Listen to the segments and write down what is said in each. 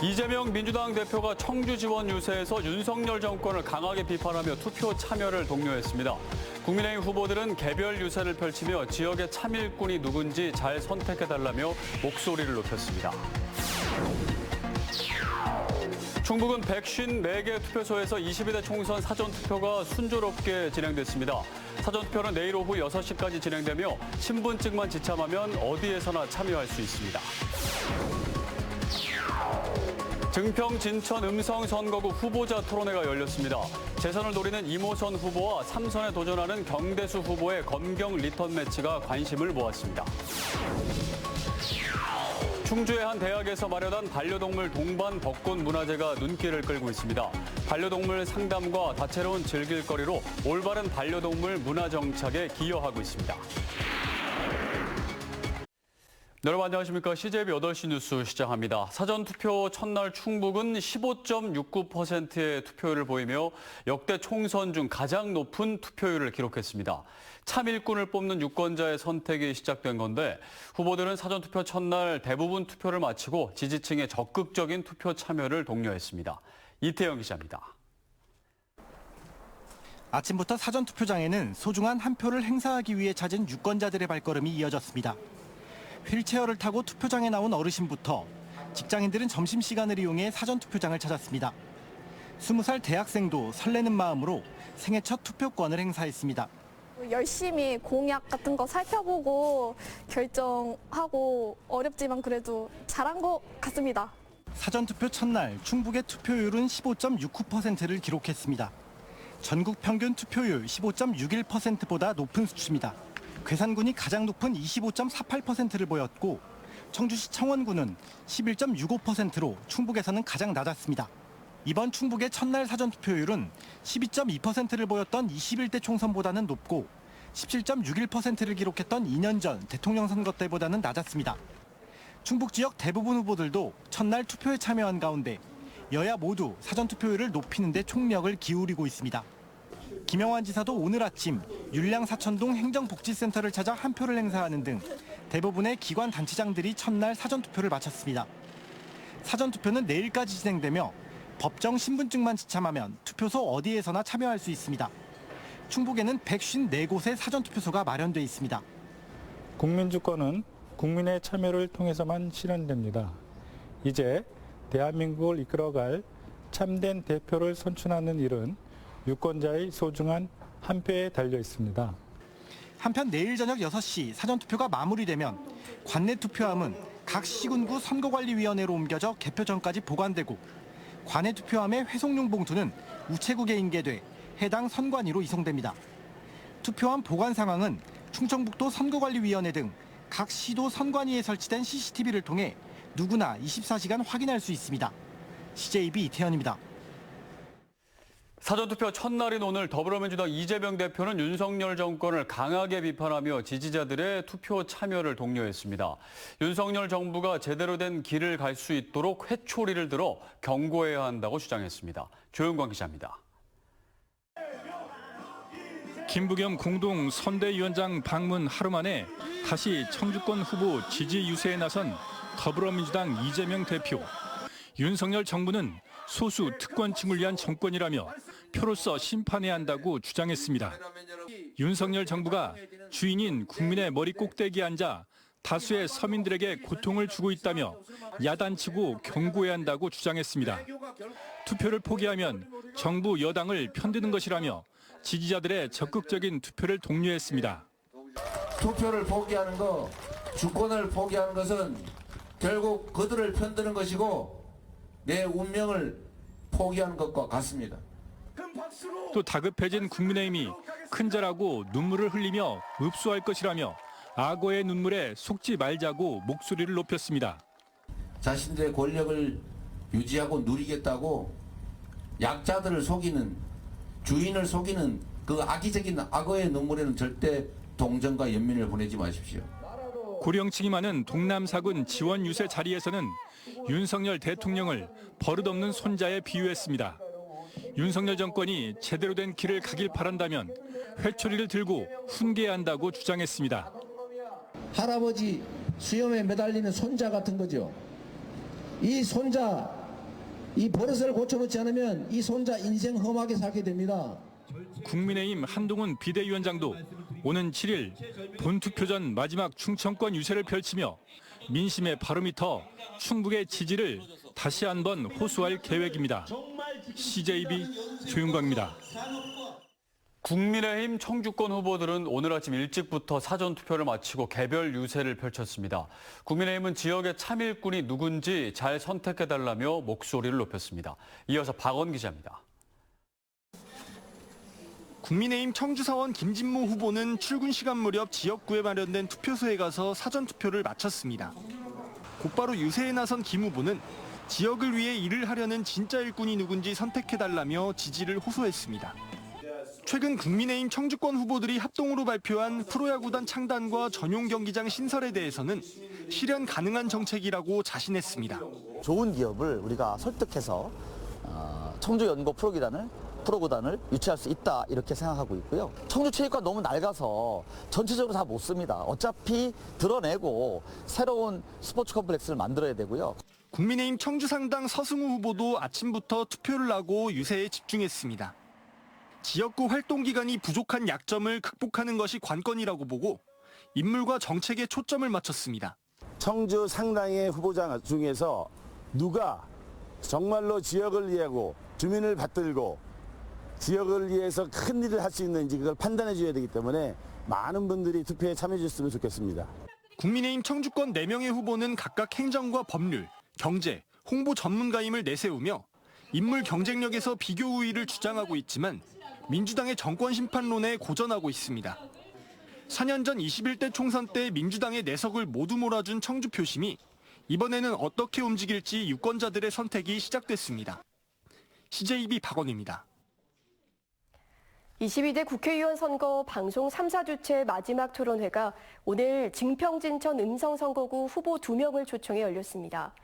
이재명 민주당 대표가 청주 지원 유세에서 윤석열 정권을 강하게 비판하며 투표 참여를 독려했습니다. 국민의힘 후보들은 개별 유세를 펼치며 지역의 참일꾼이 누군지 잘 선택해달라며 목소리를 높였습니다. 충북은 154개 투표소에서 22대 총선 사전투표가 순조롭게 진행됐습니다. 사전투표는 내일 오후 6시까지 진행되며 신분증만 지참하면 어디에서나 참여할 수 있습니다. 증평 진천 음성선거구 후보자 토론회가 열렸습니다. 재선을 노리는 이모선 후보와 3선에 도전하는 경대수 후보의 검경 리턴 매치가 관심을 모았습니다. 충주의 한 대학에서 마련한 반려동물 동반 벚꽃 문화제가 눈길을 끌고 있습니다. 반려동물 상담과 다채로운 즐길거리로 올바른 반려동물 문화 정착에 기여하고 있습니다. 여러분 안녕하십니까. CJB 8시 뉴스 시작합니다. 사전투표 첫날 충북은 15.69%의 투표율을 보이며 역대 총선 중 가장 높은 투표율을 기록했습니다. 참일꾼을 뽑는 유권자의 선택이 시작된 건데 후보들은 사전투표 첫날 대부분 투표를 마치고 지지층의 적극적인 투표 참여를 독려했습니다. 이태영 기자입니다. 아침부터 사전투표장에는 소중한 한 표를 행사하기 위해 찾은 유권자들의 발걸음이 이어졌습니다. 휠체어를 타고 투표장에 나온 어르신부터 직장인들은 점심시간을 이용해 사전투표장을 찾았습니다. 20살 대학생도 설레는 마음으로 생애 첫 투표권을 행사했습니다. 열심히 공약 같은 거 살펴보고 결정하고 어렵지만 그래도 잘한 것 같습니다. 사전투표 첫날 충북의 투표율은 15.69%를 기록했습니다. 전국 평균 투표율 15.61%보다 높은 수치입니다. 괴산군이 가장 높은 25.48%를 보였고 청주시 청원군은 11.65%로 충북에서는 가장 낮았습니다. 이번 충북의 첫날 사전투표율은 12.2%를 보였던 21대 총선보다는 높고 17.61%를 기록했던 2년 전 대통령 선거 때보다는 낮았습니다. 충북 지역 대부분 후보들도 첫날 투표에 참여한 가운데 여야 모두 사전투표율을 높이는 데 총력을 기울이고 있습니다. 김영환 지사도 오늘 아침 율량 사천동 행정복지센터를 찾아 한 표를 행사하는 등 대부분의 기관 단체장들이 첫날 사전투표를 마쳤습니다. 사전투표는 내일까지 진행되며 법정 신분증만 지참하면 투표소 어디에서나 참여할 수 있습니다. 충북에는 154곳의 사전투표소가 마련돼 있습니다. 국민주권은 국민의 참여를 통해서만 실현됩니다. 이제 대한민국을 이끌어갈 참된 대표를 선출하는 일은 유권자의 소중한 한 표에 달려 있습니다. 한편 내일 저녁 6시 사전투표가 마무리되면 관내 투표함은 각 시군구 선거관리위원회로 옮겨져 개표 전까지 보관되고 관내 투표함의 회송용 봉투는 우체국에 인계돼 해당 선관위로 이송됩니다. 투표함 보관 상황은 충청북도 선거관리위원회 등 각 시도 선관위에 설치된 CCTV를 통해 누구나 24시간 확인할 수 있습니다. CJB 이태현입니다. 사전투표 첫날인 오늘 더불어민주당 이재명 대표는 윤석열 정권을 강하게 비판하며 지지자들의 투표 참여를 독려했습니다. 윤석열 정부가 제대로 된 길을 갈 수 있도록 회초리를 들어 경고해야 한다고 주장했습니다. 조영광 기자입니다. 김부겸 공동 선대위원장 방문 하루 만에 다시 청주권 후보 지지 유세에 나선 더불어민주당 이재명 대표. 윤석열 정부는 소수 특권층을 위한 정권이라며 표로서 심판해야 한다고 주장했습니다. 윤석열 정부가 주인인 국민의 머리 꼭대기에 앉아 다수의 서민들에게 고통을 주고 있다며 야단치고 경고해야 한다고 주장했습니다. 투표를 포기하면 정부 여당을 편드는 것이라며 지지자들의 적극적인 투표를 독려했습니다. 투표를 포기하는 것, 주권을 포기하는 것은 결국 그들을 편드는 것이고 내 운명을 포기하는 것과 같습니다. 또 다급해진 국민의힘이 큰절하고 눈물을 흘리며 읍소할 것이라며 악어의 눈물에 속지 말자고 목소리를 높였습니다. 자신들의 권력을 유지하고 누리겠다고 약자들을 속이는, 주인을 속이는 그 악의적인 악어의 눈물에는 절대 동정과 연민을 보내지 마십시오. 고령층이 많은 동남사군 지원 유세 자리에서는 윤석열 대통령을 버릇없는 손자에 비유했습니다. 윤석열 정권이 제대로 된 길을 가길 바란다면 회초리를 들고 훈계해야 한다고 주장했습니다. 할아버지 수염에 매달리는 손자 같은 거죠. 이 손자 이 버릇을 고쳐놓지 않으면 이 손자 인생 험하게 살게 됩니다. 국민의힘 한동훈 비대위원장도 오는 7일 본투표 전 마지막 충청권 유세를 펼치며 민심의 바로미터 충북의 지지를 다시 한번 호소할 계획입니다. CJB 조윤광입니다. 국민의힘 청주권 후보들은 오늘 아침 일찍부터 사전투표를 마치고 개별 유세를 펼쳤습니다. 국민의힘은 지역의 참일꾼이 누군지 잘 선택해달라며 목소리를 높였습니다. 이어서 박원 기자입니다. 국민의힘 청주사원 김진모 후보는 출근 시간 무렵 지역구에 마련된 투표소에 가서 사전투표를 마쳤습니다. 곧바로 유세에 나선 김 후보는 지역을 위해 일을 하려는 진짜 일꾼이 누군지 선택해달라며 지지를 호소했습니다. 최근 국민의힘 청주권 후보들이 합동으로 발표한 프로야구단 창단과 전용 경기장 신설에 대해서는 실현 가능한 정책이라고 자신했습니다. 좋은 기업을 우리가 설득해서 청주연고 프로구단을 유치할 수 있다 이렇게 생각하고 있고요. 청주체육관 너무 낡아서 전체적으로 다 못 씁니다. 어차피 드러내고 새로운 스포츠 컴플렉스를 만들어야 되고요. 국민의힘 청주상당 서승우 후보도 아침부터 투표를 하고 유세에 집중했습니다. 지역구 활동 기간이 부족한 약점을 극복하는 것이 관건이라고 보고 인물과 정책에 초점을 맞췄습니다. 청주 상당의 후보자 중에서 누가 정말로 지역을 위하고 주민을 받들고 지역을 위해서 큰 일을 할 수 있는지 그걸 판단해 줘야 되기 때문에 많은 분들이 투표에 참여해 주셨으면 좋겠습니다. 국민의힘 청주권 4명의 후보는 각각 행정과 법률, 경제, 홍보 전문가임을 내세우며 인물 경쟁력에서 비교 우위를 주장하고 있지만 민주당의 정권 심판론에 고전하고 있습니다. 4년 전 21대 총선 때 민주당의 내석을 모두 몰아준 청주 표심이 이번에는 어떻게 움직일지 유권자들의 선택이 시작됐습니다. CJB 박원입니다. 22대 국회의원 선거 방송 3사 주최 마지막 토론회가 오늘 증평진천 음성선거구 후보 2명을 초청해 열렸습니다.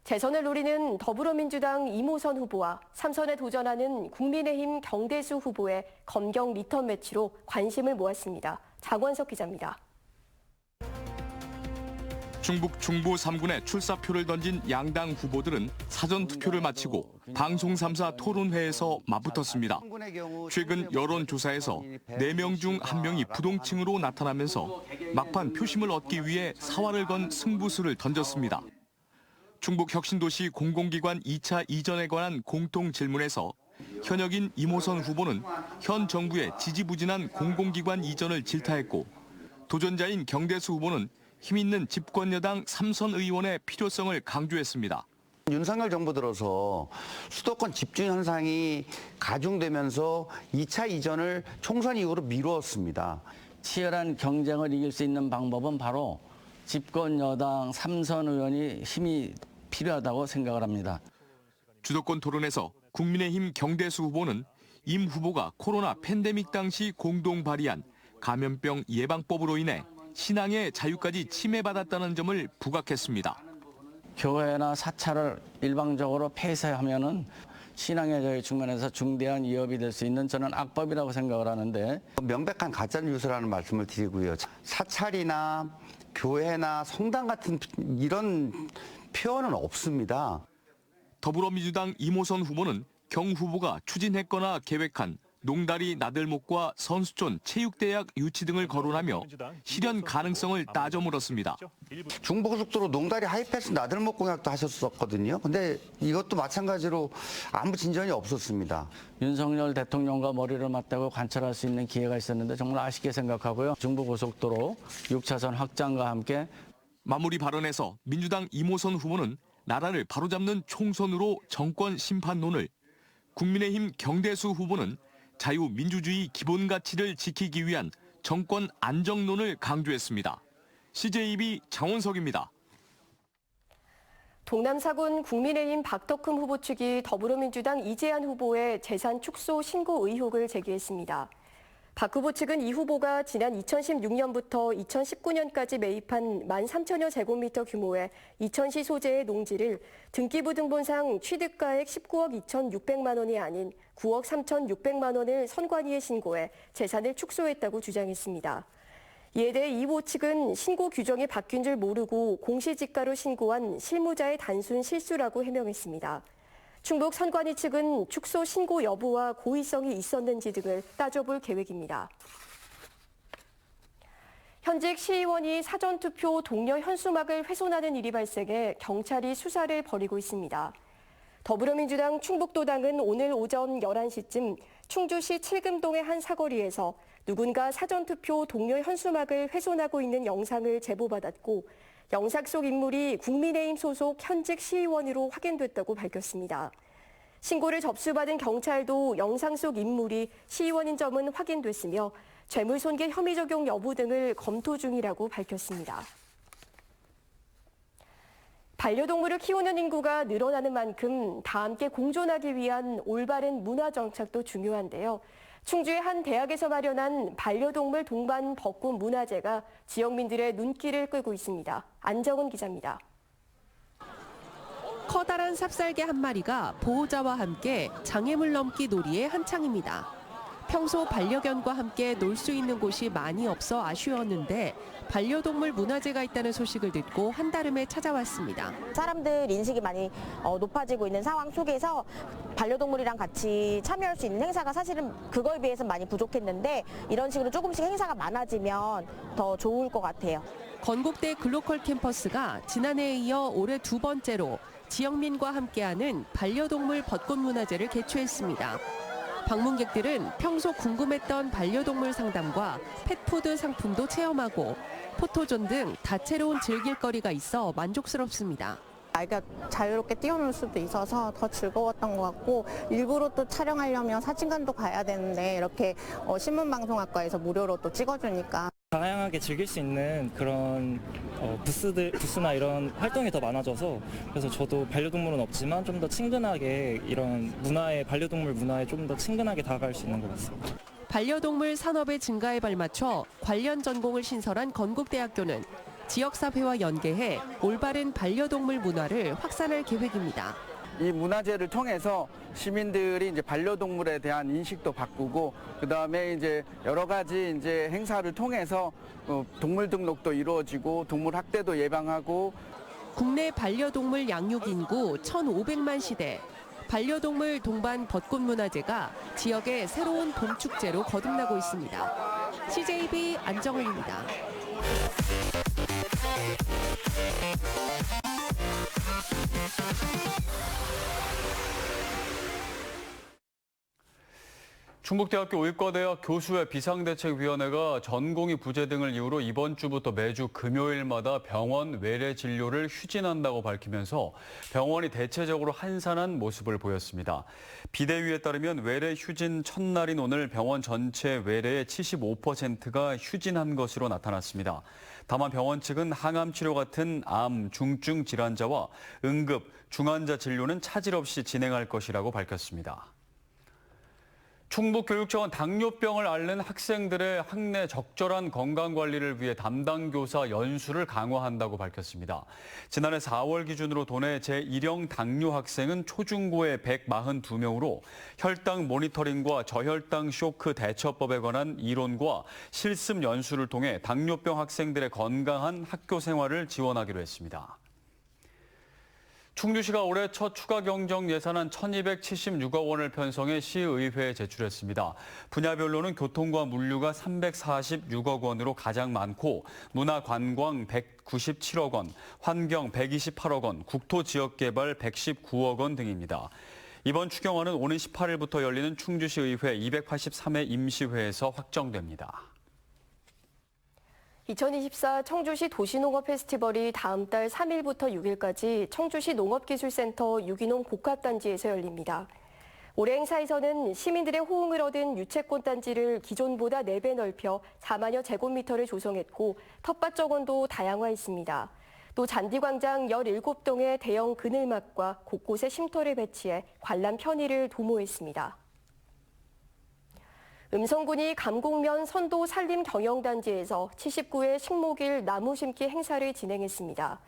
재선을 노리는 더불어민주당 이모선 후보와 3선에 도전하는 국민의힘 경대수 후보의 검경 리턴 매치로 관심을 모았습니다. 장원석 기자입니다. 충북 중부 3군에 출사표를 던진 양당 후보들은 사전투표를 마치고 방송 3사 토론회에서 맞붙었습니다. 최근 여론조사에서 4명 중 1명이 부동층으로 나타나면서 막판 표심을 얻기 위해 사활을 건 승부수를 던졌습니다. 충북 혁신도시 공공기관 2차 이전에 관한 공통 질문에서 현역인 이모선 후보는 현 정부의 지지부진한 공공기관 이전을 질타했고 도전자인 경대수 후보는 힘있는 집권여당 3선 의원의 필요성을 강조했습니다. 윤석열 정부 들어서 수도권 집중 현상이 가중되면서 2차 이전을 총선 이후로 미루었습니다. 치열한 경쟁을 이길 수 있는 방법은 바로 집권 여당 3선 의원이 힘이 필요하다고 생각을 합니다. 주도권 토론에서 국민의힘 경대수 후보는 임 후보가 코로나 팬데믹 당시 공동 발의한 감염병 예방법으로 인해 신앙의 자유까지 침해받았다는 점을 부각했습니다. 교회나 사찰을 일방적으로 폐쇄하면은 신앙의 자유 측면에서 중대한 위협이 될 수 있는 저는 악법이라고 생각을 하는데 명백한 가짜뉴스라는 말씀을 드리고요. 사찰이나 교회나 성당 같은 이런 표현은 없습니다. 더불어민주당 이모선 후보는 경 후보가 추진했거나 계획한 농다리 나들목과 선수촌 체육대학 유치 등을 거론하며 실현 가능성을 따져 물었습니다. 중부고속도로 농다리 하이패스 나들목 공약도 하셨었거든요. 근데 이것도 마찬가지로 아무 진전이 없었습니다. 윤석열 대통령과 머리를 맞대고 관찰할 수 있는 기회가 있었는데 정말 아쉽게 생각하고요. 중부고속도로 6차선 확장과 함께 마무리 발언에서 민주당 이모선 후보는 나라를 바로잡는 총선으로 정권 심판론을, 국민의힘 경대수 후보는 자유민주주의 기본 가치를 지키기 위한 정권 안정론을 강조했습니다. CJB 장원석입니다. 동남 4군 국민의힘 박덕흠 후보 측이 더불어민주당 이재한 후보의 재산 축소 신고 의혹을 제기했습니다. 박 후보 측은 이 후보가 지난 2016년부터 2019년까지 매입한 13,000여 제곱미터 규모의 이천시 소재의 농지를 등기부 등본상 취득가액 19억 2,600만 원이 아닌 9억 3,600만 원을 선관위에 신고해 재산을 축소했다고 주장했습니다. 이에 대해 이 후보 측은 신고 규정이 바뀐 줄 모르고 공시지가로 신고한 실무자의 단순 실수라고 해명했습니다. 충북 선관위 측은 축소 신고 여부와 고의성이 있었는지 등을 따져볼 계획입니다. 현직 시의원이 사전투표 동료 현수막을 훼손하는 일이 발생해 경찰이 수사를 벌이고 있습니다. 더불어민주당 충북도당은 오늘 오전 11시쯤 충주시 칠금동의 한 사거리에서 누군가 사전투표 동료 현수막을 훼손하고 있는 영상을 제보받았고 영상 속 인물이 국민의힘 소속 현직 시의원으로 확인됐다고 밝혔습니다. 신고를 접수받은 경찰도 영상 속 인물이 시의원인 점은 확인됐으며 재물손괴 혐의 적용 여부 등을 검토 중이라고 밝혔습니다. 반려동물을 키우는 인구가 늘어나는 만큼 다 함께 공존하기 위한 올바른 문화 정착도 중요한데요. 충주의 한 대학에서 마련한 반려동물 동반 벚꽃 문화제가 지역민들의 눈길을 끌고 있습니다. 안정은 기자입니다. 커다란 삽살개 한 마리가 보호자와 함께 장애물 넘기 놀이에 한창입니다. 평소 반려견과 함께 놀 수 있는 곳이 많이 없어 아쉬웠는데 반려동물 문화제가 있다는 소식을 듣고 한달음에 찾아왔습니다. 사람들 인식이 많이 높아지고 있는 상황 속에서 반려동물이랑 같이 참여할 수 있는 행사가 사실은 그거에 비해서 많이 부족했는데 이런 식으로 조금씩 행사가 많아지면 더 좋을 것 같아요. 건국대 글로컬 캠퍼스가 지난해에 이어 올해 두 번째로 지역민과 함께하는 반려동물 벚꽃 문화제를 개최했습니다. 방문객들은 평소 궁금했던 반려동물 상담과 펫푸드 상품도 체험하고 포토존 등 다채로운 즐길거리가 있어 만족스럽습니다. 아이가 자유롭게 뛰어놀 수도 있어서 더 즐거웠던 것 같고 일부러 또 촬영하려면 사진관도 가야 되는데 이렇게 신문방송학과에서 무료로 또 찍어주니까 다양하게 즐길 수 있는 그런 부스나 이런 활동이 더 많아져서 그래서 저도 반려동물은 없지만 좀 더 친근하게 이런 반려동물 문화에 좀 더 친근하게 다가갈 수 있는 것 같습니다. 반려동물 산업의 증가에 발맞춰 관련 전공을 신설한 건국대학교는 지역사회와 연계해 올바른 반려동물 문화를 확산할 계획입니다. 이 문화제를 통해서 시민들이 이제 반려동물에 대한 인식도 바꾸고 그다음에 이제 여러 가지 이제 행사를 통해서 동물 등록도 이루어지고 동물 학대도 예방하고 국내 반려동물 양육 인구 1,500만 시대 반려동물 동반 벚꽃 문화제가 지역의 새로운 봄축제로 거듭나고 있습니다. CJB 안정은입니다. 충북대학교 의과대학 교수회 비상대책위원회가 전공의 부재 등을 이유로 이번 주부터 매주 금요일마다 병원 외래 진료를 휴진한다고 밝히면서 병원이 대체적으로 한산한 모습을 보였습니다. 비대위에 따르면 외래 휴진 첫날인 오늘 병원 전체 외래의 75%가 휴진한 것으로 나타났습니다. 다만 병원 측은 항암 치료 같은 암, 중증 질환자와 응급, 중환자 진료는 차질 없이 진행할 것이라고 밝혔습니다. 충북교육청은 당뇨병을 앓는 학생들의 학내 적절한 건강관리를 위해 담당 교사 연수를 강화한다고 밝혔습니다. 지난해 4월 기준으로 도내 제1형 당뇨 학생은 초중고의 142명으로 혈당 모니터링과 저혈당 쇼크 대처법에 관한 이론과 실습 연수를 통해 당뇨병 학생들의 건강한 학교 생활을 지원하기로 했습니다. 충주시가 올해 첫 추가 경정 예산안 1,276억 원을 편성해 시의회에 제출했습니다. 분야별로는 교통과 물류가 346억 원으로 가장 많고 문화관광 197억 원, 환경 128억 원, 국토지역개발 119억 원 등입니다. 이번 추경안은 오는 18일부터 열리는 충주시의회 283회 임시회에서 확정됩니다. 2024 청주시 도시농업 페스티벌이 다음 달 3일부터 6일까지 청주시 농업기술센터 유기농 복합단지에서 열립니다. 올해 행사에서는 시민들의 호응을 얻은 유채꽃 단지를 기존보다 4배 넓혀 4만여 제곱미터를 조성했고 텃밭 정원도 다양화했습니다. 또 잔디광장 17동의 대형 그늘막과 곳곳에 쉼터를 배치해 관람 편의를 도모했습니다. 음성군이 감곡면 선도 산림 경영단지에서 79회 식목일 나무 심기 행사를 진행했습니다.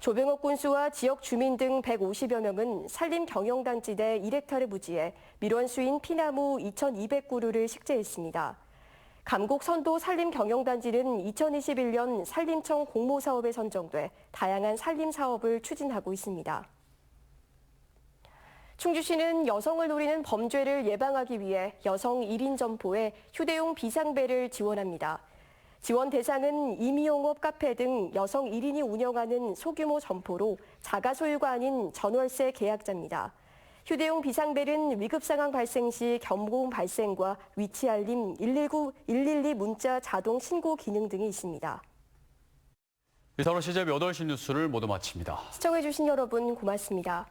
조병옥 군수와 지역 주민 등 150여 명은 산림 경영단지 내 1헥타르 부지에 밀원수인 피나무 2,200그루를 식재했습니다. 감곡 선도 산림 경영단지는 2021년 산림청 공모사업에 선정돼 다양한 산림 사업을 추진하고 있습니다. 충주시는 여성을 노리는 범죄를 예방하기 위해 여성 1인 점포에 휴대용 비상벨을 지원합니다. 지원 대상은 임의용업 카페 등 여성 1인이 운영하는 소규모 점포로 자가 소유가 아닌 전월세 계약자입니다. 휴대용 비상벨은 위급 상황 발생 시 경보 발생과 위치 알림, 119, 112 문자 자동 신고 기능 등이 있습니다. 이상으로 CJB 8시 뉴스를 모두 마칩니다. 시청해주신 여러분 고맙습니다.